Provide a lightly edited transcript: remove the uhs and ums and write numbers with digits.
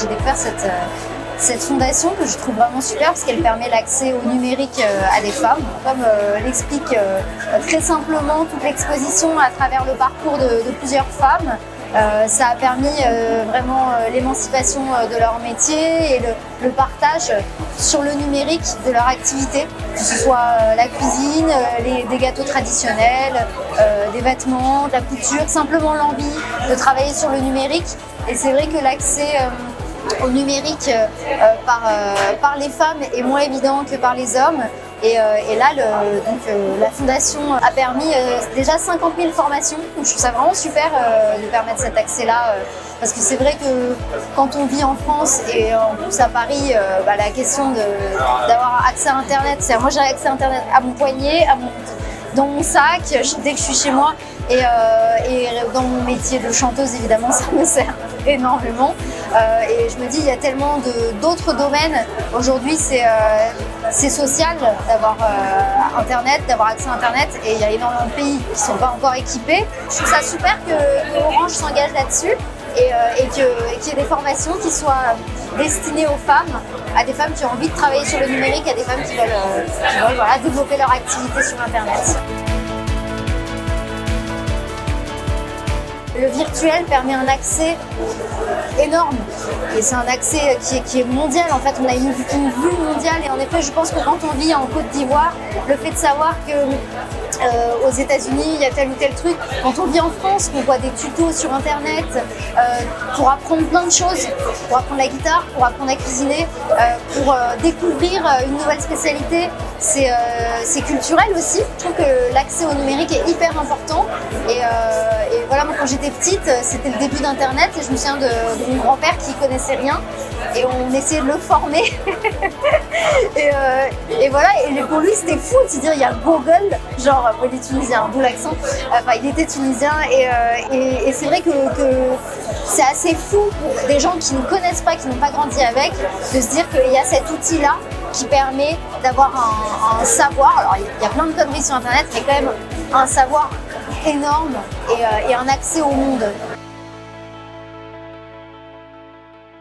découvert cette fondation que je trouve vraiment super parce qu'elle permet l'accès au numérique à des femmes. Comme l'explique très simplement toute l'exposition à travers le parcours de plusieurs femmes, ça a permis vraiment l'émancipation de leur métier et le partage sur le numérique de leur activité, que ce soit la cuisine, des gâteaux traditionnels, des vêtements, de la couture, simplement l'envie de travailler sur le numérique. Et c'est vrai que l'accès au numérique par les femmes est moins évident que par les hommes. Et là, la fondation a permis déjà 50 000 formations. Donc je trouve ça vraiment super de permettre cet accès-là. Parce que c'est vrai que quand on vit en France et en plus à Paris, la question d'avoir accès à Internet, c'est moi j'ai accès à Internet à mon poignet, dans mon sac, dès que je suis chez moi. Et dans mon métier de chanteuse, évidemment, ça me sert énormément. Et je me dis, il y a tellement d'autres domaines. Aujourd'hui, c'est social d'avoir Internet, d'avoir accès à Internet. Et il y a énormément de pays qui ne sont pas encore équipés. Je trouve ça super que Orange s'engage là-dessus et qu'il y ait des formations qui soient destinées aux femmes, à des femmes qui ont envie de travailler sur le numérique, à des femmes qui veulent développer leur activité sur Internet. Le virtuel permet un accès énorme et c'est un accès qui est mondial. En fait, on a une vue mondiale et en effet, je pense que quand on vit en Côte d'Ivoire, le fait de savoir que aux États-Unis, il y a tel ou tel truc. Quand on vit en France, qu'on voit des tutos sur Internet pour apprendre plein de choses, pour apprendre la guitare, pour apprendre à cuisiner, pour découvrir une nouvelle spécialité, c'est culturel aussi. Je trouve que l'accès au numérique est hyper important. Et voilà, moi quand j'étais petite, c'était le début d'Internet et je me souviens de mon grand-père qui connaissait rien et on essayait de le former. et voilà, et pour lui c'était fou de se dire il y a Google, genre il est tunisien, d'où l'accent, enfin il était tunisien et c'est vrai que c'est assez fou pour des gens qui ne connaissent pas, qui n'ont pas grandi avec, de se dire qu'il y a cet outil-là qui permet d'avoir un savoir. Alors il y a plein de conneries sur Internet, mais quand même un savoir énorme et un accès au monde.